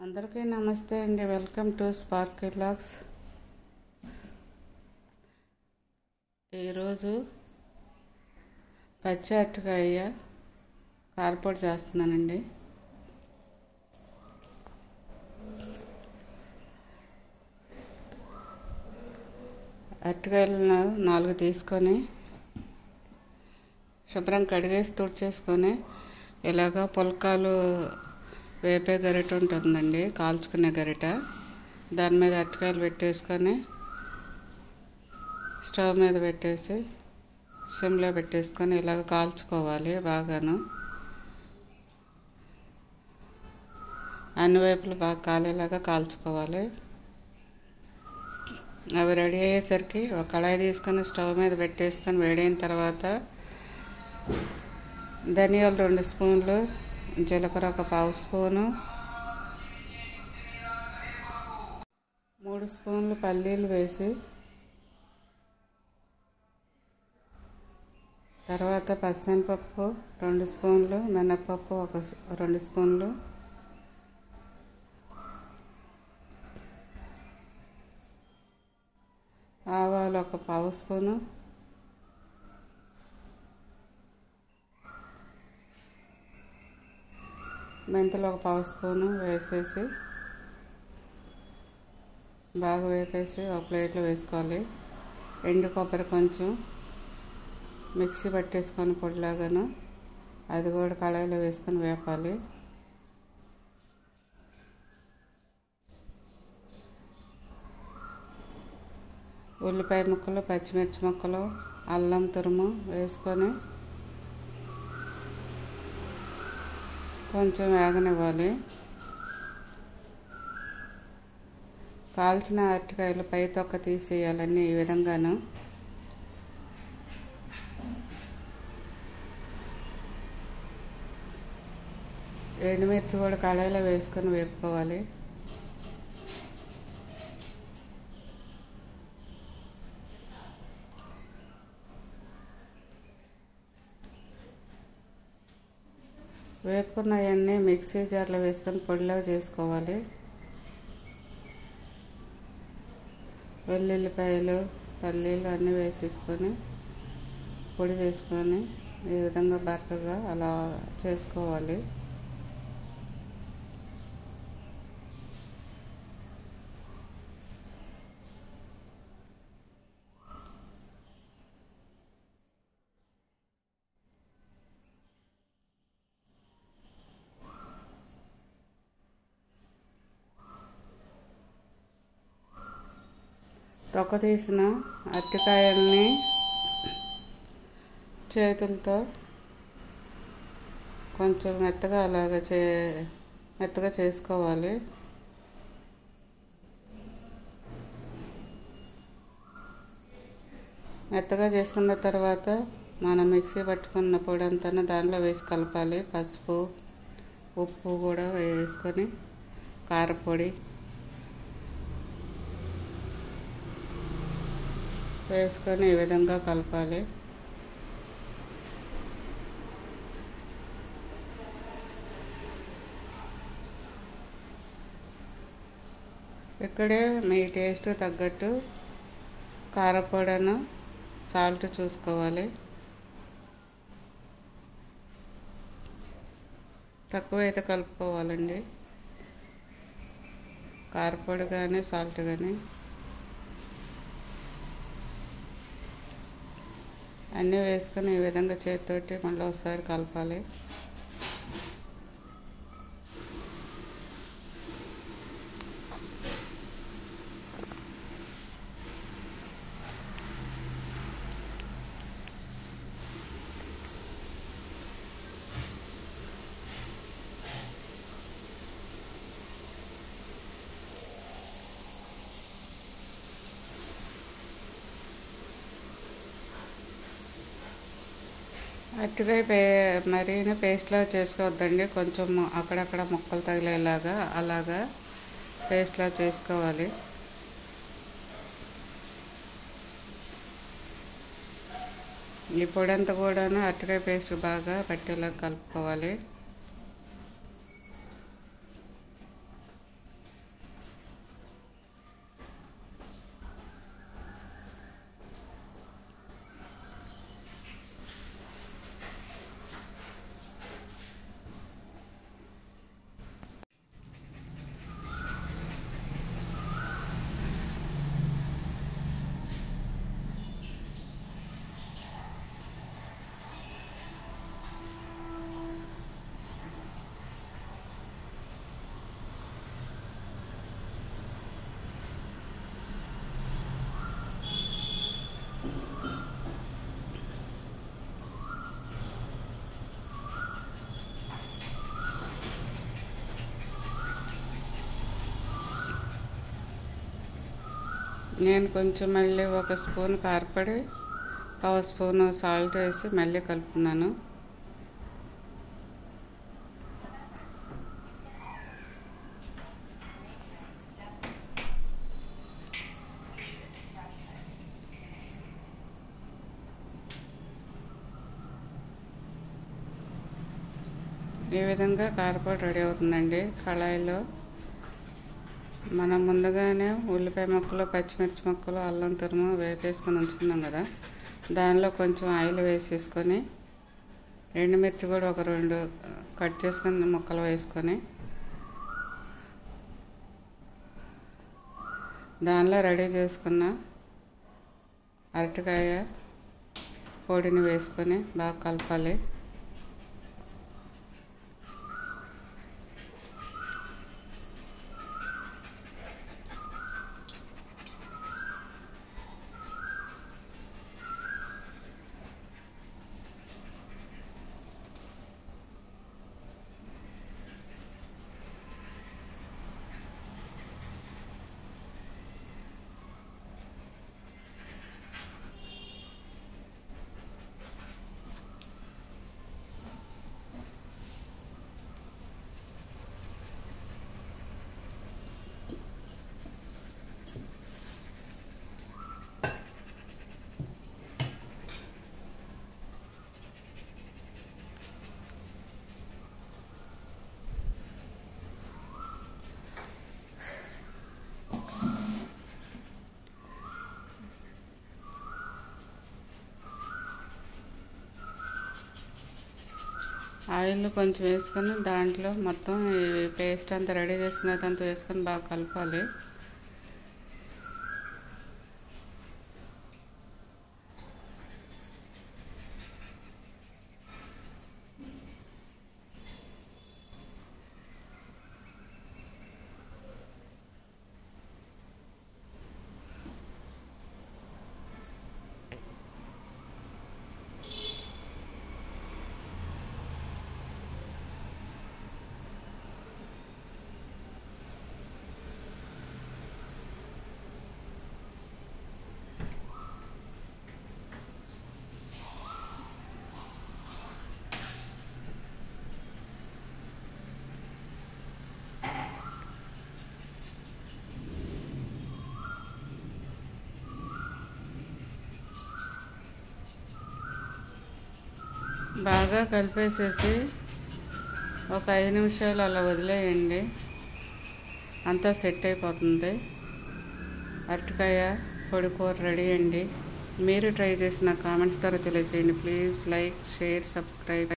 అందరికీ నమస్తే అండి. Welcome to Sparky vlogs. ఈరోజు పచ్చి అరటికాయ కారపొడి చేస్తున్నానండి. అరటికాయలను 4 తీసుకొని శుభ్రం కడిగేసి తుడిచేసుకొని ఇలాగా పుల్కాలు వేపే గరిట ఉంటుందండి, కాల్చుకునే గరిట. దాని మీద అరటికాయలు పెట్టేసుకొని స్టవ్ మీద పెట్టేసి సిమ్లో పెట్టేసుకొని ఇలాగ కాల్చుకోవాలి. బాగాను అన్ని వైపులు బాగా కాలేలాగా కాల్చుకోవాలి. అవి రెడీ అయ్యేసరికి ఒక కళాయి తీసుకొని స్టవ్ మీద పెట్టేసుకొని వేడైన తర్వాత ధనియాలు 2 స్పూన్లు, జీలకర్ర 1/2 స్పూను, 3 స్పూన్లు పల్లీలు వేసి తర్వాత పచ్చిశనగపప్పు 2 స్పూన్లు, మినప్పప్పు 2 స్పూన్లు, ఆవాలు 1/2 స్పూను, మెంతులు 1/2 స్పూను వేసేసి బాగా వేపేసి ఒక ప్లేట్లో వేసుకోవాలి. ఎండు కొబ్బరి కొంచెం మిక్సీ పట్టేసుకొని పొడిలాగాను అది కూడా కళాయిలో వేసుకొని వేపాలి. ఉల్లిపాయ ముక్కలు, పచ్చిమిర్చి ముక్కలు, అల్లం తురుము వేసుకొని కొంచెం వేగనివ్వాలి. కాల్చిన అరటికాయలు పై తొక్క తీసేయాలన్నీ ఈ విధంగాను. ఎండుమిర్చి కూడా కళాయిలో వేసుకొని వేపుకోవాలి. వేపుకున్నవన్నీ మిక్సీ జార్లో వేసుకొని పొడిలాగా చేసుకోవాలి. వెల్లుల్లిపాయలు, పల్లీలు అన్నీ వేసేసుకొని పొడి చేసుకొని ఈ విధంగా బరకగా అలా చేసుకోవాలి. తొక్క తీసిన అరటికాయల్ని చేతులతో కొంచెం మెత్తగా మెత్తగా చేసుకోవాలి. మెత్తగా చేసుకున్న తర్వాత మనం మిక్సీ పట్టుకున్న పొడి అంతా దానిలో వేసి కలపాలి. పసుపు, ఉప్పు కూడా వేసుకొని కారపొడి వేసుకొని ఈ విధంగా కలపాలి. ఇక్కడే మీ టేస్ట్ తగ్గట్టు కారపొడిను, సాల్ట్ చూసుకోవాలి. తక్కువైతే కలుపుకోవాలండి, కారపొడి కానీ సాల్ట్ కానీ. అన్నీ వేసుకొని ఈ విధంగా చేతితోటి మళ్ళీ ఒకసారి కలపాలి. అరటికాయ మరీను పేస్ట్లా చేసుకోవద్దండి, కొంచెం అక్కడక్కడ ముక్కలు తగిలేలాగా అలాగా పేస్ట్లా చేసుకోవాలి. ఈ పొడి అంతా కూడాను అరటికాయ పేస్ట్ బాగా పట్టేలాగా కలుపుకోవాలి. నేను కొంచెం మళ్ళీ 1 స్పూన్ కారపొడి, 1/2 స్పూను సాల్ట్ వేసి మళ్ళీ కలుపుతున్నాను. ఈ విధంగా కారపొడి రెడీ అవుతుందండి. కళాయిలో మనం ముందుగానే ఉల్లిపాయ ముక్కలు, పచ్చిమిర్చి ముక్కలు, అల్లం తురుము వేపేసుకొని ఉంచుకున్నాం కదా, దానిలో కొంచెం ఆయిల్ వేసేసుకొని ఎండుమిర్చి కూడా ఒక 2 కట్ చేసుకుని ముక్కలు వేసుకొని దానిలో రెడీ చేసుకున్న అరటికాయ పొడిని వేసుకొని బాగా కలపాలి. ఆయిల్ కొంచెం వేసుకొని దాంట్లో మొత్తం ఈ పేస్ట్ అంతా రెడీ చేసుకునేదంతా వేసుకొని బాగా కలపాలి. బాగా కలిపేసేసి ఒక 5 నిమిషాలు అలా వదిలేయండి, అంతా సెట్ అయిపోతుంది. అరటికాయ పొడి కూర రెడీ అండి. మీరు ట్రై చేసిన కామెంట్స్ ద్వారా తెలియజేయండి. Please like, share, subscribe.